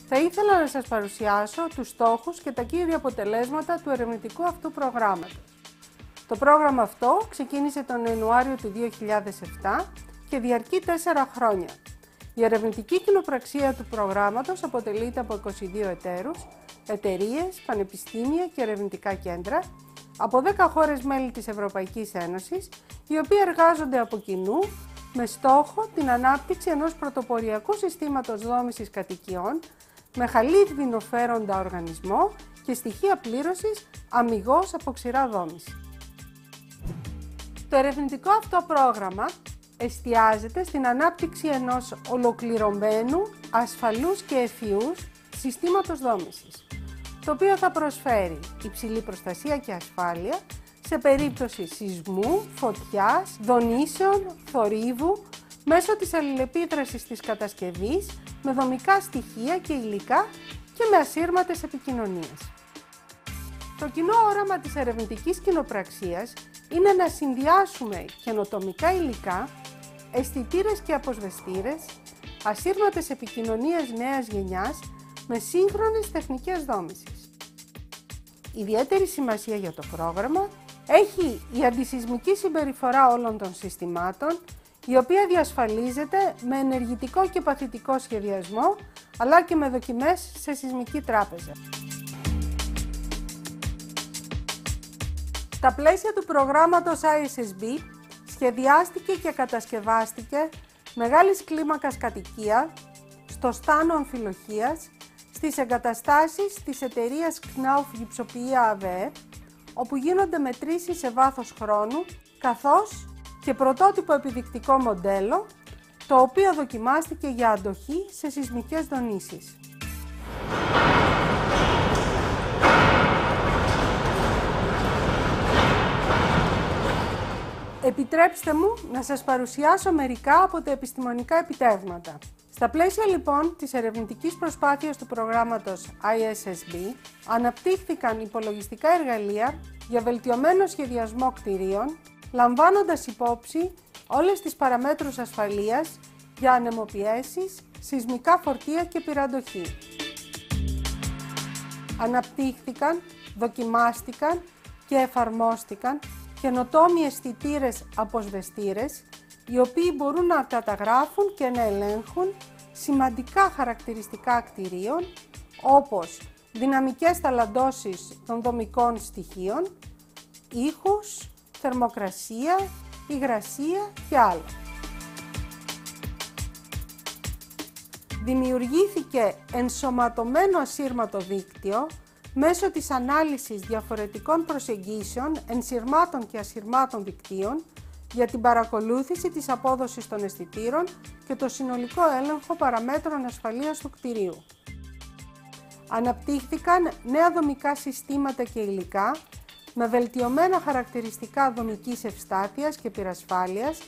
Θα ήθελα να σας παρουσιάσω τους στόχους και τα κύρια αποτελέσματα του ερευνητικού αυτού προγράμματος. Το πρόγραμμα αυτό ξεκίνησε τον Ιανουάριο του 2007 και διαρκεί 4 χρόνια. Η ερευνητική κοινοπραξία του προγράμματος αποτελείται από 22 εταίρους, εταιρείες, πανεπιστήμια και ερευνητικά κέντρα, από 10 χώρες μέλη της Ευρωπαϊκής Ένωσης, οι οποίοι εργάζονται από κοινού με στόχο την ανάπτυξη ενός πρωτοποριακού συστήματος δόμησης κατοικιών με χαλίδινο φέροντα οργανισμό και στοιχεία πλήρωσης αμιγώς από ξηρά δόμηση. Το ερευνητικό αυτό πρόγραμμα εστιάζεται στην ανάπτυξη ενός ολοκληρωμένου, ασφαλούς και ευφυούς συστήματος δόμησης, το οποίο θα προσφέρει υψηλή προστασία και ασφάλεια σε περίπτωση σεισμού, φωτιάς, δονήσεων, θορύβου, μέσω της αλληλεπίδρασης της κατασκευής με δομικά στοιχεία και υλικά και με ασύρματες επικοινωνίες. Το κοινό όραμα της ερευνητικής κοινοπραξίας είναι να συνδυάσουμε καινοτομικά υλικά, αισθητήρες και αποσβεστήρες, ασύρματες επικοινωνίες νέας γενιάς με σύγχρονες τεχνικές δόμησης. Ιδιαίτερη σημασία για το πρόγραμμα έχει η αντισεισμική συμπεριφορά όλων των συστημάτων, η οποία διασφαλίζεται με ενεργητικό και παθητικό σχεδιασμό, αλλά και με δοκιμές σε σεισμική τράπεζα. Στα πλαίσια του προγράμματος ISSB σχεδιάστηκε και κατασκευάστηκε μεγάλης κλίμακας κατοικία στο στάνο αμφιλοχείας στις εγκαταστάσεις της εταιρείας Knauf Gypsopia ΑΒΕ, όπου γίνονται μετρήσεις σε βάθος χρόνου, καθώς και πρωτότυπο επιδεικτικό μοντέλο, το οποίο δοκιμάστηκε για αντοχή σε σεισμικές δονήσεις. Επιτρέψτε μου να σας παρουσιάσω μερικά από τα επιστημονικά επιτεύγματα. Στα πλαίσια λοιπόν της ερευνητικής προσπάθειας του προγράμματος ISSB, αναπτύχθηκαν υπολογιστικά εργαλεία για βελτιωμένο σχεδιασμό κτηρίων, λαμβάνοντας υπόψη όλες τις παραμέτρους ασφαλείας για ανεμοπιέσεις, σεισμικά φορτία και πυραντοχή. Αναπτύχθηκαν, δοκιμάστηκαν και εφαρμόστηκαν καινοτόμοι αισθητήρες αποσβεστήρες, οι οποίοι μπορούν να καταγράφουν και να ελέγχουν σημαντικά χαρακτηριστικά κτηρίων, όπως δυναμικές ταλαντώσεις των δομικών στοιχείων, ήχους, θερμοκρασία, υγρασία και άλλα. Δημιουργήθηκε ενσωματωμένο ασύρματο δίκτυο μέσω της ανάλυσης διαφορετικών προσεγγίσεων ενσυρμάτων και ασυρμάτων δικτύων για την παρακολούθηση της απόδοσης των αισθητήρων και το συνολικό έλεγχο παραμέτρων ασφαλείας του κτηρίου. Αναπτύχθηκαν νέα δομικά συστήματα και υλικά με βελτιωμένα χαρακτηριστικά δομικής ευστάθειας και πυρασφάλειας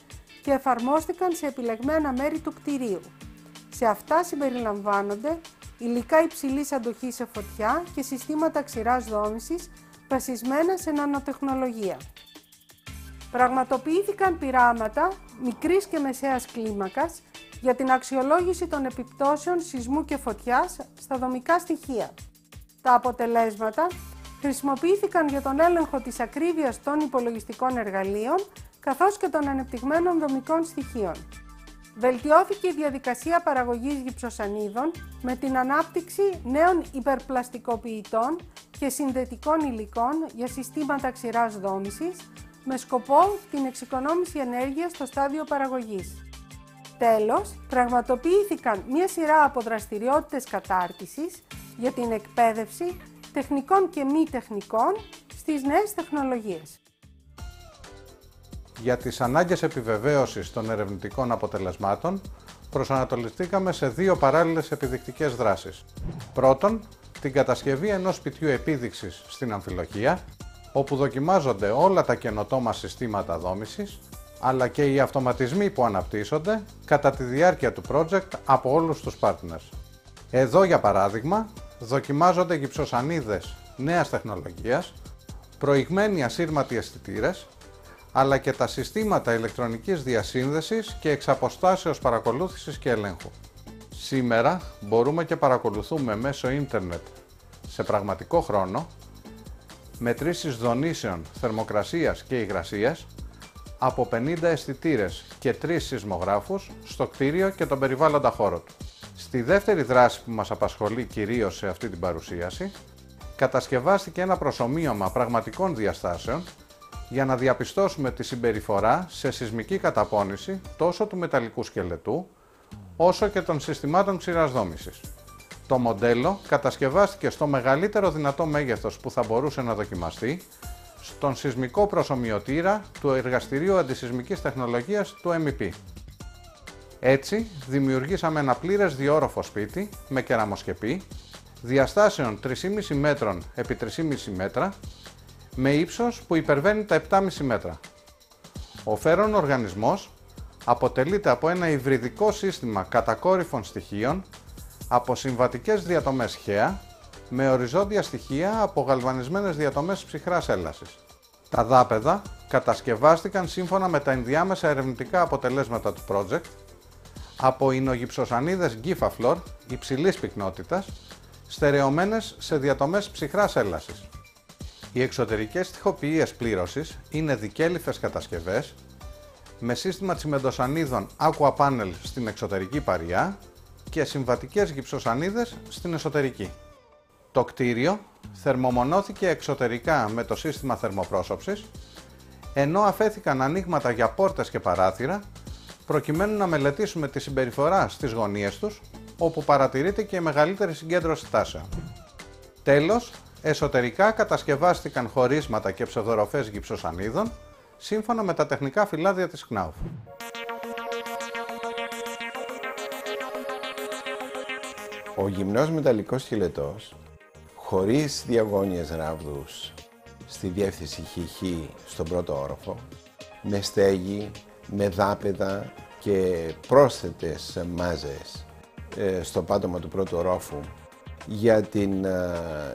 και εφαρμόστηκαν σε επιλεγμένα μέρη του κτηρίου. Σε αυτά συμπεριλαμβάνονται υλικά υψηλής αντοχής σε φωτιά και συστήματα ξηράς δόμησης βασισμένα σε νανοτεχνολογία. Πραγματοποιήθηκαν πειράματα μικρής και μεσαίας κλίμακας για την αξιολόγηση των επιπτώσεων σεισμού και φωτιάς στα δομικά στοιχεία. Τα αποτελέσματα χρησιμοποιήθηκαν για τον έλεγχο της ακρίβειας των υπολογιστικών εργαλείων καθώς και των ανεπτυγμένων δομικών στοιχείων. Βελτιώθηκε η διαδικασία παραγωγής γυψοσανίδων με την ανάπτυξη νέων υπερπλαστικοποιητών και συνδετικών υλικών για συστήματα ξηράς δόμησης με σκοπό την εξοικονόμηση ενέργειας στο στάδιο παραγωγής. Τέλος, πραγματοποιήθηκαν μία σειρά από δραστηριότητες κατάρτισης για την εκπαίδευση τεχνικών και μη τεχνικών στις νέες τεχνολογίες. Για τις ανάγκες επιβεβαίωσης των ερευνητικών αποτελεσμάτων, προσανατολιστήκαμε σε 2 παράλληλες επιδεικτικές δράσεις. Πρώτον, την κατασκευή ενός σπιτιού επίδειξης στην Αμφιλοχεία, όπου δοκιμάζονται όλα τα καινοτόμα συστήματα δόμησης, αλλά και οι αυτοματισμοί που αναπτύσσονται κατά τη διάρκεια του project από όλους τους partners. Εδώ, για παράδειγμα, δοκιμάζονται γυψοσανίδες νέας τεχνολογίας, προηγμένοι ασύρματοι αισθητήρες, αλλά και τα συστήματα ηλεκτρονικής διασύνδεσης και εξαποστάσεως παρακολούθησης και ελέγχου. Σήμερα μπορούμε και παρακολουθούμε μέσω ίντερνετ σε πραγματικό χρόνο μετρήσεις δονήσεων, θερμοκρασίας και υγρασίας από 50 αισθητήρες και 3 σεισμογράφους στο κτίριο και τον περιβάλλοντα χώρο του. Στη δεύτερη δράση που μας απασχολεί κυρίως σε αυτή την παρουσίαση, κατασκευάστηκε ένα προσομοίωμα πραγματικών διαστάσεων για να διαπιστώσουμε τη συμπεριφορά σε σεισμική καταπώνηση τόσο του μεταλλικού σκελετού όσο και των συστημάτων ξηράς δόμησης. Το μοντέλο κατασκευάστηκε στο μεγαλύτερο δυνατό μέγεθος που θα μπορούσε να δοκιμαστεί στον σεισμικό προσομοιωτήρα του Εργαστηρίου Αντισεισμικής Τεχνολογίας του MEP. Έτσι, δημιουργήσαμε ένα πλήρες διόροφο σπίτι με κεραμοσκεπή, διαστάσεων 3,5 μέτρων επί 3,5 μέτρα, με ύψος που υπερβαίνει τα 7,5 μέτρα. Ο φέρον οργανισμός αποτελείται από ένα υβριδικό σύστημα κατακόρυφων στοιχείων από συμβατικές διατομές χέα με οριζόντια στοιχεία από γαλβανισμένες διατομές ψυχράς έλασης. Τα δάπεδα κατασκευάστηκαν σύμφωνα με τα ενδιάμεσα ερευνητικά αποτελέσματα του project από ινογυψοσανίδες Gifaflor υψηλής πυκνότητας, στερεωμένες σε διατομές ψυχράς έλασης. Οι εξωτερικές τοιχοποιίες πλήρωσης είναι δικέλυφες κατασκευές με σύστημα τσιμεντοσανίδων Aqua Panel στην εξωτερική παριά και συμβατικές γυψοσανίδες στην εσωτερική. Το κτίριο θερμομονώθηκε εξωτερικά με το σύστημα θερμοπρόσωψης, ενώ αφέθηκαν ανοίγματα για πόρτες και παράθυρα προκειμένου να μελετήσουμε τη συμπεριφορά στις γωνίες τους, όπου παρατηρείται και η μεγαλύτερη συγκέντρωση τάσεων. Τέλος, εσωτερικά κατασκευάστηκαν χωρίσματα και ψευδοροφές γυψοσανίδων, σύμφωνα με τα τεχνικά φυλάδια της Knauf. Ο γυμνός μεταλλικός σκελετός, χωρίς διαγώνιες ράβδους στη διεύθυνση ΧΧ στον πρώτο όροφο, με στέγη, με δάπεδα και πρόσθετες μάζες στο πάτωμα του πρώτου ορόφου για την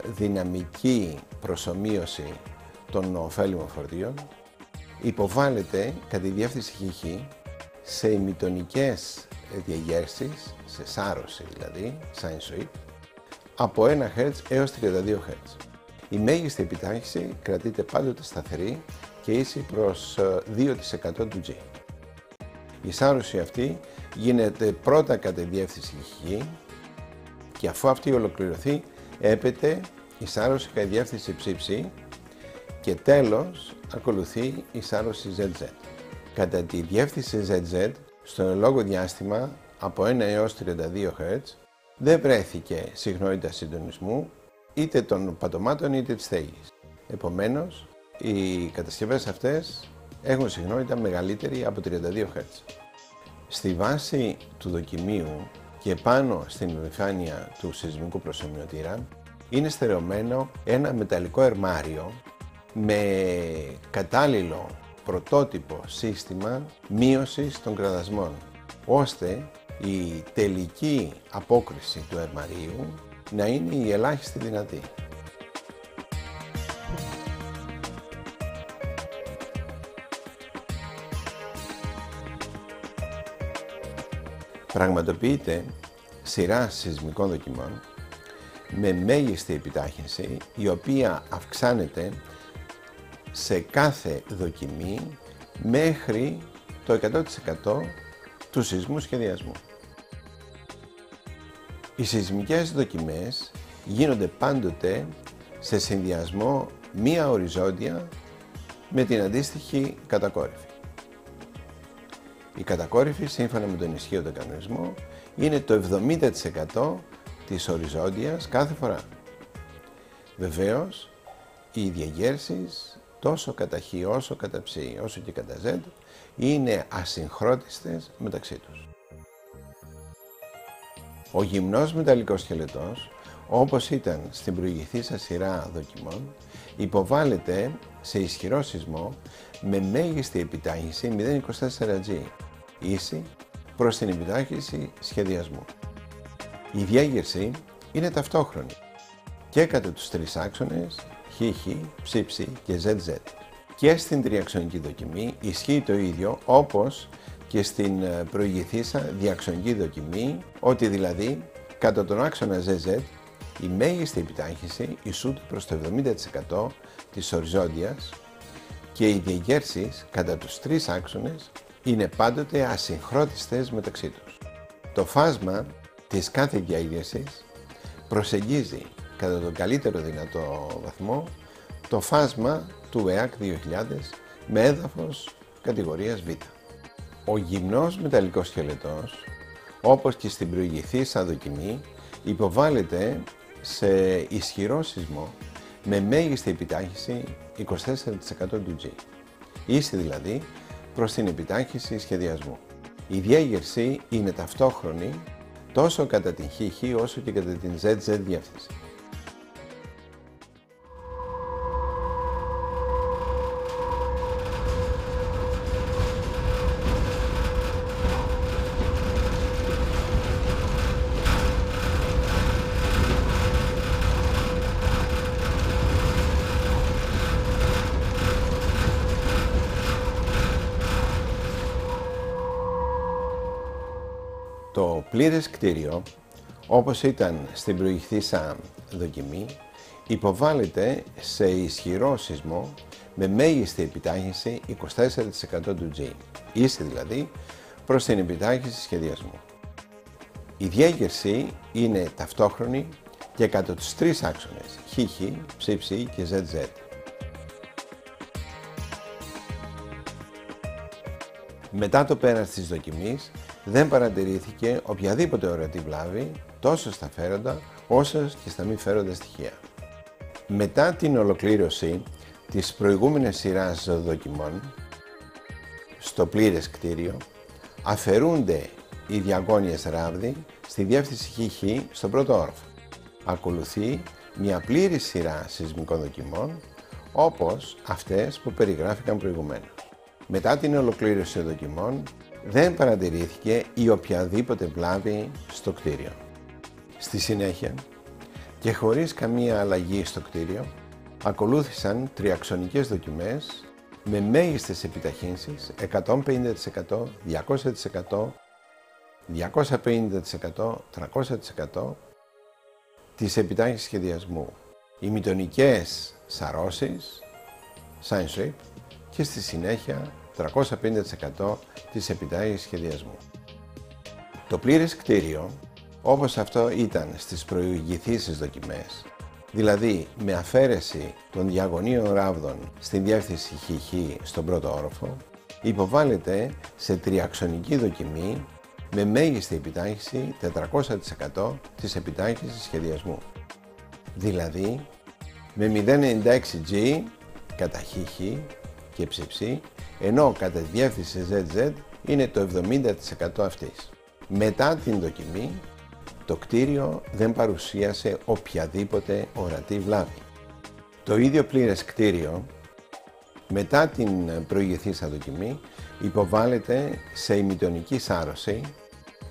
δυναμική προσομοίωση των ωφέλιμων φορτίων, υποβάλλεται κατά τη διεύθυνση ΧΧ σε ημιτονικές διαγέρσεις, σε σάρωση δηλαδή, sine sweep, από 1 Hz έως 32 Hz. Η μέγιστη επιτάχυνση κρατείται πάντοτε σταθερή και ίση προς 2% του G. Η σάρωση αυτή γίνεται πρώτα κατά τη διεύθυνση ΧΧ και αφού αυτή ολοκληρωθεί έπεται η σάρωση κατά τη διεύθυνση ψ και τέλος ακολουθεί η σάρωση ZZ. Κατά τη διεύθυνση ZZ, στον ελόγω διάστημα από 1 έως 32 Hz, δεν βρέθηκε συχνότητα συντονισμού είτε των πατωμάτων είτε της στέγης. Επομένως, οι κατασκευές αυτές έχουν συχνότητα μεγαλύτερη από 32 Hz. Στη βάση του δοκιμίου και πάνω στην επιφάνεια του σεισμικού προσομοιωτήρα είναι στερεωμένο ένα μεταλλικό ερμάριο με κατάλληλο πρωτότυπο σύστημα μείωσης των κραδασμών, ώστε η τελική απόκριση του ερμαρίου να είναι η ελάχιστη δυνατή. Πραγματοποιείται σειρά σεισμικών δοκιμών με μέγιστη επιτάχυνση, η οποία αυξάνεται σε κάθε δοκιμή μέχρι το 100% του σεισμού σχεδιασμού. Οι σεισμικές δοκιμές γίνονται πάντοτε σε συνδυασμό μία οριζόντια με την αντίστοιχη κατακόρυφη. Η κατακόρυφη, σύμφωνα με τον ισχύοντα κανονισμό, είναι το 70% της οριζόντιας κάθε φορά. Βεβαίως, οι διαγέρσεις τόσο κατά χ όσο κατά ψ όσο και κατά z είναι ασυγχρόνιστες μεταξύ τους. Ο γυμνός μεταλλικός σκελετός, όπως ήταν στην προηγηθήσα σειρά δοκιμών, υποβάλλεται σε ισχυρό σεισμό με μέγιστη επιτάχυνση 0,24 G, ίση προς την επιτάχυνση σχεδιασμού. Η διέγερση είναι ταυτόχρονη και κατά τους τρεις άξονες ΧΧ, ψ και ZZ. Και στην τριαξονική δοκιμή ισχύει το ίδιο όπως και στην προηγηθήσα διαξονική δοκιμή, ότι δηλαδή κατά τον άξονα ZZ η μέγιστη επιτάχυνση ισούται προς το 70% της οριζόντιας και οι διεγέρσεις κατά τους τρεις άξονες είναι πάντοτε ασυγχρόνιστες μεταξύ τους. Το φάσμα της κάθε διαγέρσης προσεγγίζει κατά τον καλύτερο δυνατό βαθμό το φάσμα του ΕΑΚ 2000 με έδαφος κατηγορίας Β. Ο γυμνός μεταλλικός σκελετός, όπως και στην προηγηθήσα δοκιμή, υποβάλλεται σε ισχυρό σεισμό με μέγιστη επιτάχυνση 24% του G, ίση δηλαδή προς την επιτάχυνση σχεδιασμού. Η διέγερση είναι ταυτόχρονη τόσο κατά την ΧΧ όσο και κατά την ZZ διεύθυνση. Το πλήρες κτίριο, όπως ήταν στην προηγηθήσα δοκιμή, υποβάλλεται σε ισχυρό σεισμό με μέγιστη επιτάχυνση 24% του G, ίση δηλαδή προς την επιτάχυνση σχεδιασμού. Η διέγερση είναι ταυτόχρονη και κατά τους τρεις άξονες ΧΧ, ψ και ZZ. Μετά το πέρας της δοκιμής δεν παρατηρήθηκε οποιαδήποτε ορατή βλάβη τόσο στα φέροντα όσο και στα μη φέροντα στοιχεία. Μετά την ολοκλήρωση της προηγούμενης σειράς δοκιμών στο πλήρες κτίριο αφαιρούνται οι διαγώνιες ράβδοι στη διεύθυνση ΧΧ στον πρώτο όροφο. Ακολουθεί μια πλήρη σειρά σεισμικών δοκιμών όπως αυτές που περιγράφηκαν προηγουμένως. Μετά την ολοκλήρωση των δοκιμών δεν παρατηρήθηκε η οποιαδήποτε βλάβη στο κτίριο. Στη συνέχεια και χωρίς καμία αλλαγή στο κτίριο ακολούθησαν τριαξονικές δοκιμές με μέγιστες επιταχύνσεις 150%, 200%, 250%, 300% της επιτάχυνσης σχεδιασμού, ημιτονικές σαρώσεις, sine sweep και στη συνέχεια 350% της επιτάχυνσης σχεδιασμού. Το πλήρες κτίριο, όπως αυτό ήταν στις προηγηθήσεις δοκιμές, δηλαδή με αφαίρεση των διαγωνίων ράβδων στην διεύθυνση ΧΧ στον πρώτο όροφο, υποβάλλεται σε τριαξονική δοκιμή με μέγιστη επιτάχυνση 400% της επιτάχυνσης σχεδιασμού, δηλαδή με 0,96G κατά ΧΧ και ψ, ενώ κατά τη διεύθυνση ZZ είναι το 70% αυτής. Μετά την δοκιμή, το κτίριο δεν παρουσίασε οποιαδήποτε ορατή βλάβη. Το ίδιο πλήρες κτίριο, μετά την προηγηθήσα δοκιμή, υποβάλλεται σε ημιτονική σάρωση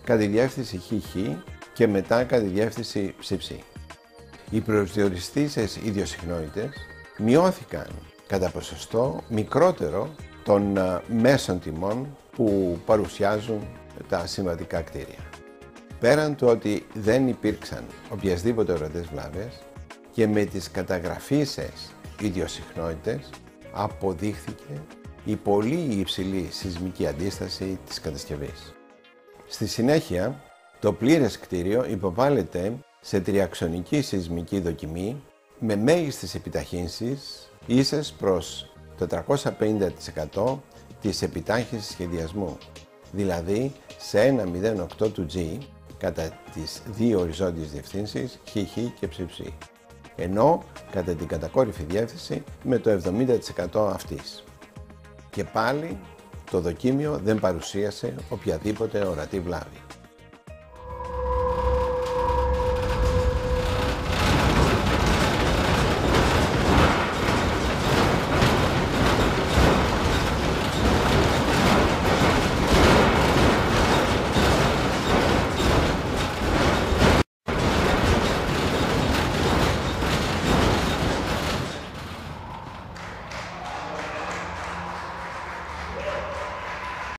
κατά τη διεύθυνση ΧΧ και μετά κατά τη διεύθυνση ψ. Οι προσδιοριστήσεις ιδιοσυχνότητες μειώθηκαν κατά ποσοστό μικρότερο των μέσων τιμών που παρουσιάζουν τα συμβατικά κτίρια. Πέραν του ότι δεν υπήρξαν οποιασδήποτε ορατές βλάβες και με τις καταγραφήσεις ιδιοσυχνότητες αποδείχθηκε η πολύ υψηλή σεισμική αντίσταση της κατασκευής. Στη συνέχεια, το πλήρες κτίριο υποβάλλεται σε τριαξονική σεισμική δοκιμή με μέγιστες επιταχύνσεις ίσες προς το 450% της επιτάχυνσης σχεδιασμού, δηλαδή σε 1,08 του G κατά τις δύο οριζόντιες διευθύνσεις ΧΧ και ψ, ενώ κατά την κατακόρυφη διεύθυνση με το 70% αυτής. Και πάλι το δοκίμιο δεν παρουσίασε οποιαδήποτε ορατή βλάβη.